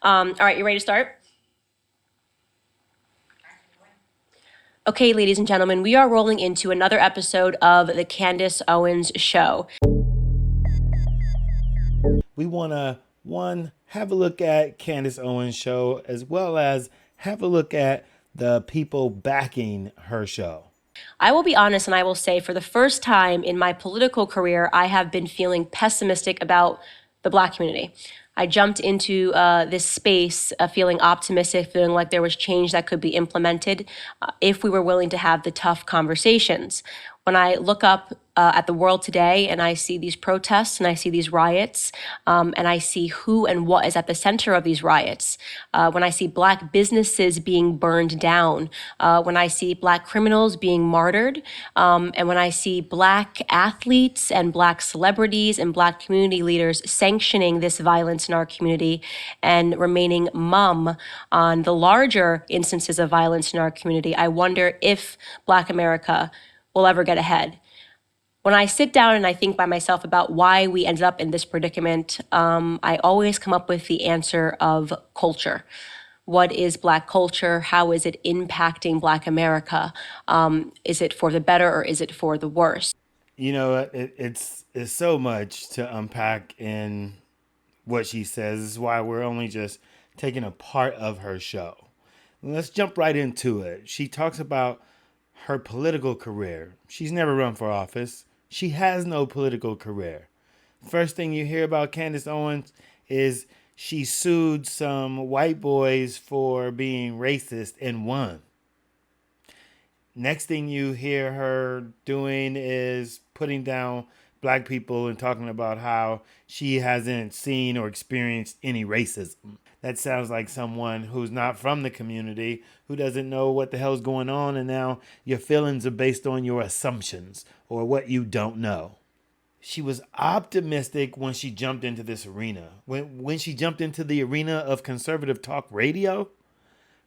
All right, you ready to start? Okay, ladies and gentlemen, we are rolling into another episode of the Candace Owens Show. We want to, one, have a look at Candace Owens' show, as well as have a look at the people backing her show. I will be honest and I will say, for the first time in my political career, I have been feeling pessimistic about the Black community. I jumped into this space feeling optimistic, feeling like there was change that could be implemented if we were willing to have the tough conversations. When I look up at the world today and I see these protests and I see these riots and I see who and what is at the center of these riots, when I see Black businesses being burned down, when I see Black criminals being martyred, and when I see Black athletes and Black celebrities and Black community leaders sanctioning this violence in our community and remaining mum on the larger instances of violence in our community, I wonder if Black America will ever get ahead. When I sit down and I think by myself about why we ended up in this predicament, I always come up with the answer of culture. What is Black culture? How is it impacting Black America? Is it for the better or is it for the worse? You know, it's so much to unpack in what she says. This is why we're only just taking a part of her show. Let's jump right into it. She talks about her political career. She's never run for office. She has no political career. First thing you hear about Candace Owens is she sued some white boys for being racist and won. Next thing you hear her doing is putting down black people and talking about how she hasn't seen or experienced any racism. That sounds like someone who's not from the community, who doesn't know what the hell's going on, and now your feelings are based on your assumptions or what you don't know. She was optimistic when she jumped into this arena. When she jumped into the arena of conservative talk radio,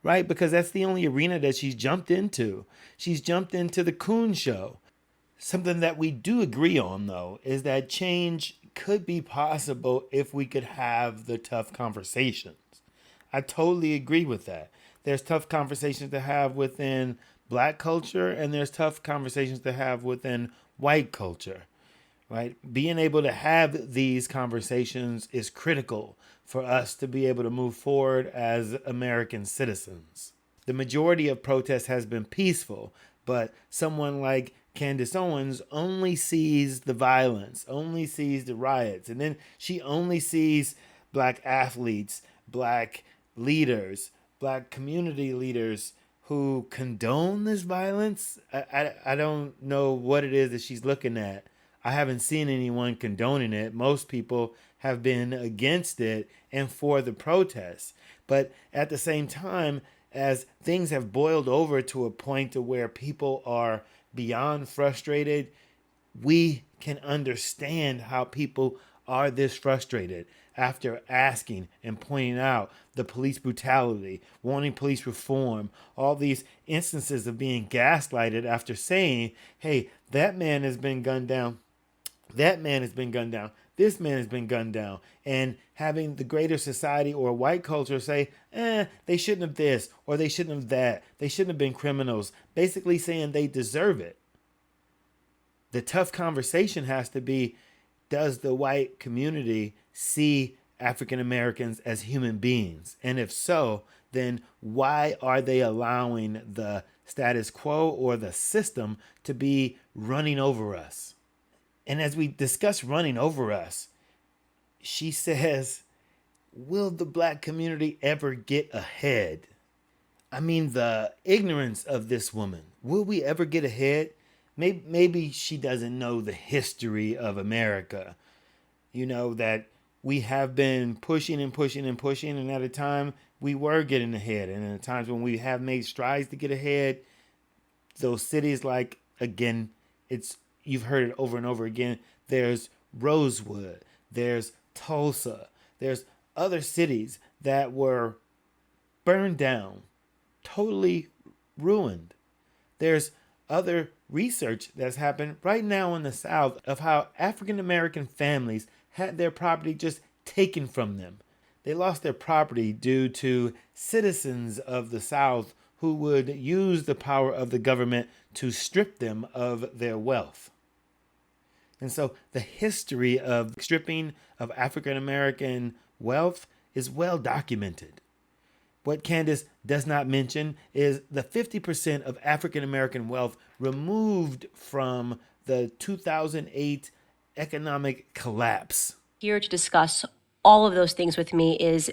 right? Because that's the only arena that she's jumped into. She's jumped into the Coon show. Something that we do agree on, though, is that change could be possible if we could have the tough conversations. I totally agree with that. There's tough conversations to have within black culture, and there's tough conversations to have within white culture, right? Being able to have these conversations is critical for us to be able to move forward as American citizens. The majority of protests has been peaceful, but someone like Candace Owens only sees the violence, only sees the riots, and then she only sees black athletes, black leaders, black community leaders who condone this violence. I don't know what it is that she's looking at. I haven't seen anyone condoning it. Most people have been against it and for the protests. But at the same time, as things have boiled over to a point to where people are beyond frustrated, we can understand how people are this frustrated after asking and pointing out the police brutality, wanting police reform, all these instances of being gaslighted after saying, hey, that man has been gunned down, that man has been gunned down, this man has been gunned down, and having the greater society or white culture say, they shouldn't have this or they shouldn't have that, they shouldn't have been criminals, basically saying they deserve it. The tough conversation has to be, does the white community see African Americans as human beings? And if so, then why are they allowing the status quo or the system to be running over us? And as we discuss running over us, she says, will the black community ever get ahead? I mean, the ignorance of this woman. Will we ever get ahead? Maybe she doesn't know the history of America. You know, that we have been pushing and pushing and pushing, and at a time we were getting ahead. And at times when we have made strides to get ahead, those cities like, again, it's you've heard it over and over again. There's Rosewood, there's Tulsa, there's other cities that were burned down, totally ruined. There's other research that's happened right now in the South of how African American families had their property just taken from them. They lost their property due to citizens of the South who would use the power of the government to strip them of their wealth. And so the history of stripping of African American wealth is well documented. What Candace does not mention is the 50% of African American wealth removed from the 2008 economic collapse. Here to discuss all of those things with me is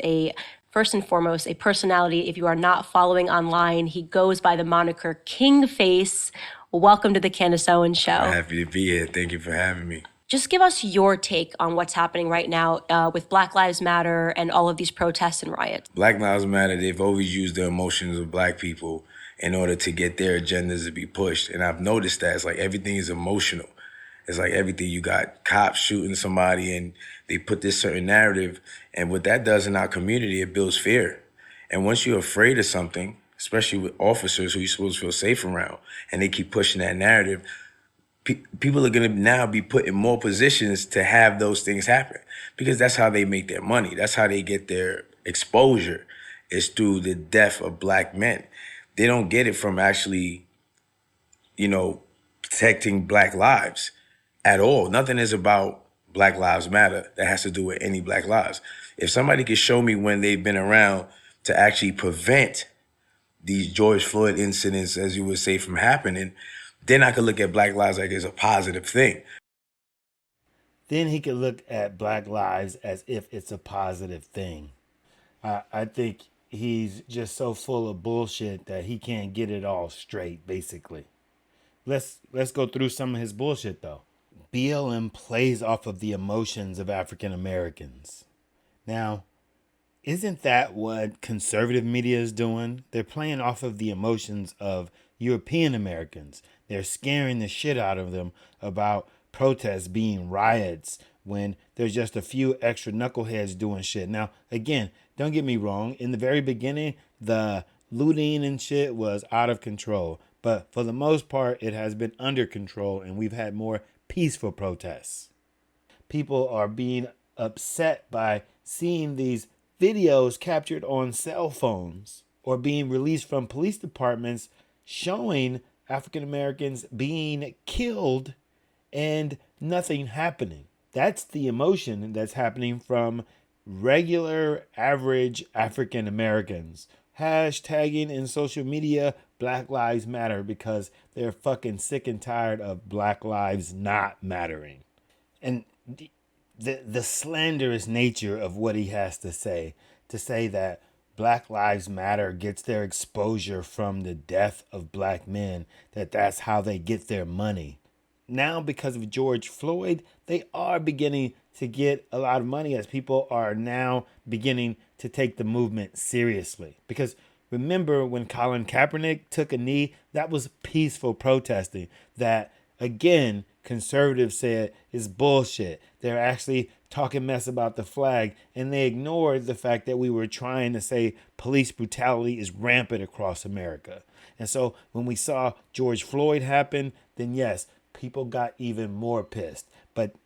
first and foremost, a personality. If you are not following online, he goes by the moniker King Face. Welcome to the Candace Owens Show. I'm happy to be here. Thank you for having me. Just give us your take on what's happening right now with Black Lives Matter and all of these protests and riots. Black Lives Matter, they've always used the emotions of Black people in order to get their agendas to be pushed. And I've noticed that it's like everything is emotional. It's like everything. You got cops shooting somebody and they put this certain narrative. And what that does in our community, it builds fear. And once you're afraid of something, especially with officers who you're supposed to feel safe around, and they keep pushing that narrative, people are going to now be put in more positions to have those things happen because that's how they make their money. That's how they get their exposure, is through the death of Black men. They don't get it from actually, protecting Black lives at all. Nothing is about Black Lives Matter that has to do with any Black lives. If somebody could show me when they've been around to actually prevent these George Floyd incidents, as you would say, from happening, then I could look at Black lives like it's a positive thing. Then he could look at Black lives as if it's a positive thing. I think he's just so full of bullshit that he can't get it all straight, basically. Let's go through some of his bullshit, though. BLM plays off of the emotions of African Americans. Now, isn't that what conservative media is doing? They're playing off of the emotions of European Americans. They're scaring the shit out of them about protests being riots when there's just a few extra knuckleheads doing shit. Now, again, don't get me wrong. In the very beginning, the looting and shit was out of control. But for the most part, it has been under control and we've had more peaceful protests. People are being upset by seeing these videos captured on cell phones or being released from police departments showing African Americans being killed and nothing happening. That's the emotion that's happening from regular, average African Americans. Hashtagging in social media Black Lives Matter because they're fucking sick and tired of Black lives not mattering. And the slanderous nature of what he has to say that Black Lives Matter gets their exposure from the death of Black men, that's how they get their money. Now, because of George Floyd, they are beginning to get a lot of money as people are now beginning to take the movement seriously. Because remember when Colin Kaepernick took a knee, that was peaceful protesting that, again, conservatives said is bullshit. They're actually talking mess about the flag, and they ignored the fact that we were trying to say police brutality is rampant across America. And so when we saw George Floyd happen, then yes, people got even more pissed. But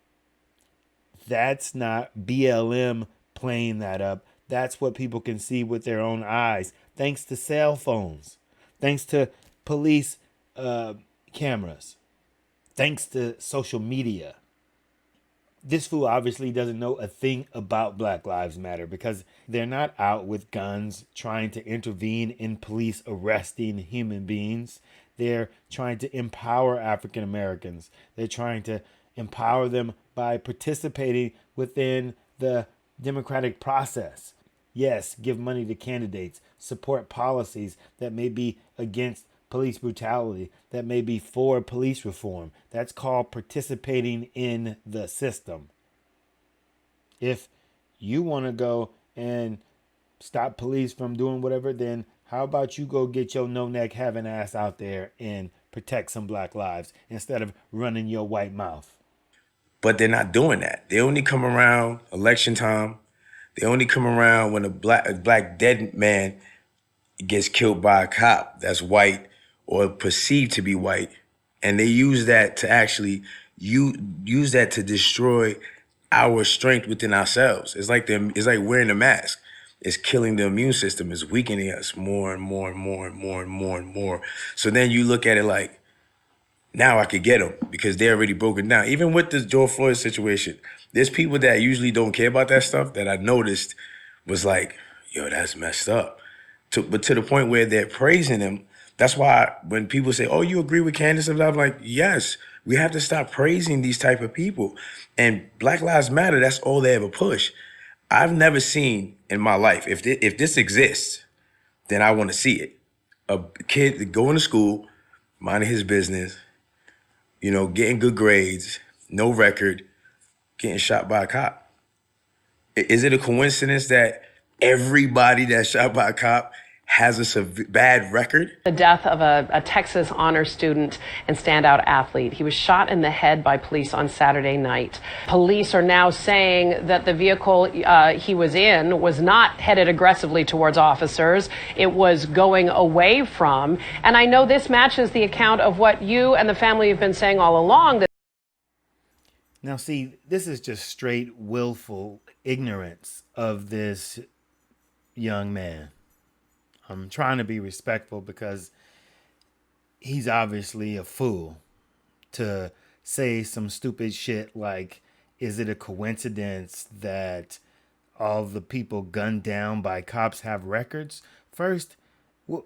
that's not BLM playing that up. That's what people can see with their own eyes, thanks to cell phones, thanks to police cameras, thanks to social media. This fool obviously doesn't know a thing about Black Lives Matter because they're not out with guns trying to intervene in police arresting human beings. They're trying to empower African Americans. They're trying to empower them by participating within the democratic process. Yes, give money to candidates, support policies that may be against police brutality, that may be for police reform. That's called participating in the system. If you want to go and stop police from doing whatever, then how about you go get your no-neck having ass out there and protect some Black lives instead of running your white mouth? But they're not doing that. They only come around election time. They only come around when a black dead man gets killed by a cop that's white or perceived to be white. And they use that to actually use that to destroy our strength within ourselves. It's like wearing a mask. It's killing the immune system. It's weakening us more and more and more and more and more and more. So then you look at it like, now I could get them because they're already broken down. Even with the George Floyd situation, there's people that usually don't care about that stuff that I noticed was like, yo, that's messed up. But to the point where they're praising him, that's why when people say, oh, you agree with Candace? I'm like, yes, we have to stop praising these type of people. And Black Lives Matter, that's all they ever push. I've never seen in my life, if this exists, then I want to see it. A kid going to school, minding his business, getting good grades, no record, getting shot by a cop. Is it a coincidence that everybody that's shot by a cop has a bad record? The death of a Texas honor student and standout athlete. He was shot in the head by police on Saturday night. Police are now saying that the vehicle he was in was not headed aggressively towards officers. It was going away from. And I know this matches the account of what you and the family have been saying all along. Now, see, this is just straight willful ignorance of this young man. I'm trying to be respectful because he's obviously a fool to say some stupid shit like, is it a coincidence that all the people gunned down by cops have records? First, well,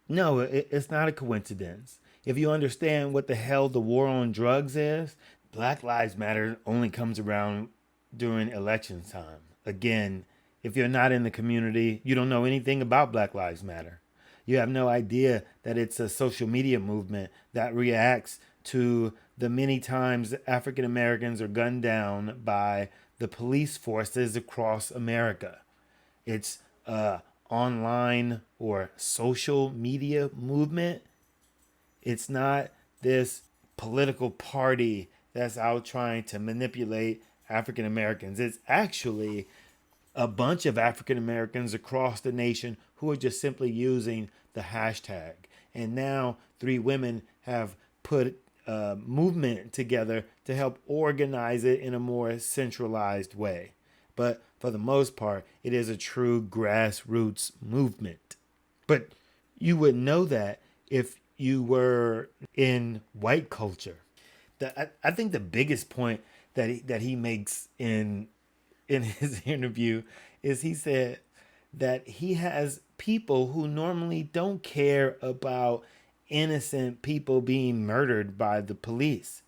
no, it's not a coincidence. If you understand what the hell the war on drugs is, Black Lives Matter only comes around during election time. Again, if you're not in the community, you don't know anything about Black Lives Matter. You have no idea that it's a social media movement that reacts to the many times African Americans are gunned down by the police forces across America. It's a online or social media movement. It's not this political party that's out trying to manipulate African Americans. It's actually a bunch of African Americans across the nation who are just simply using the hashtag. And now 3 women have put a movement together to help organize it in a more centralized way. But for the most part, it is a true grassroots movement. But you wouldn't know that if you were in white culture. I think the biggest point that he makes in his interview is he said that he has people who normally don't care about innocent people being murdered by the police.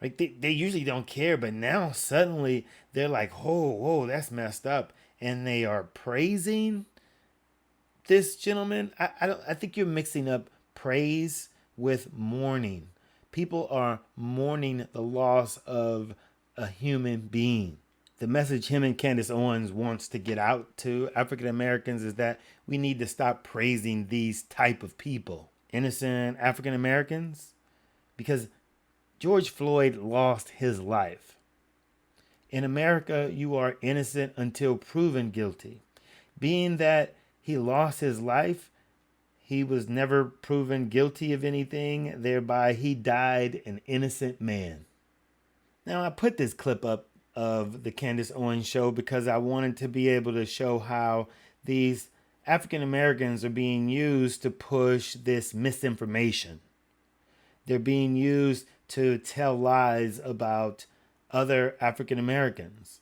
Like they usually don't care, but now suddenly they're like, whoa, that's messed up. And they are praising this gentleman. I think you're mixing up praise with mourning. People are mourning the loss of a human being. The message him and Candace Owens wants to get out to African Americans is that we need to stop praising these type of people, innocent African Americans, because George Floyd lost his life. In America, you are innocent until proven guilty. Being that he lost his life, he was never proven guilty of anything, thereby he died an innocent man. Now, I put this clip up of the Candace Owens show because I wanted to be able to show how these African Americans are being used to push this misinformation. They're being used to tell lies about other African Americans,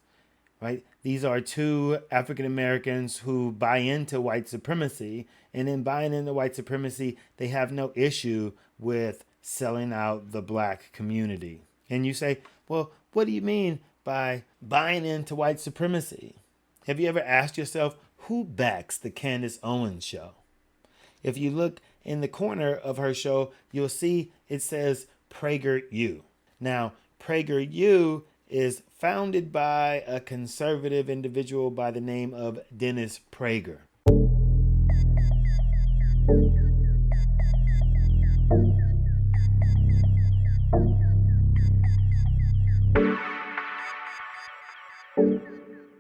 right? These are 2 African Americans who buy into white supremacy, and in buying into white supremacy, they have no issue with selling out the black community. And you say, well, what do you mean by buying into white supremacy? Have you ever asked yourself, who backs the Candace Owens show? If you look in the corner of her show, you'll see it says PragerU. Now, PragerU is founded by a conservative individual by the name of Dennis Prager.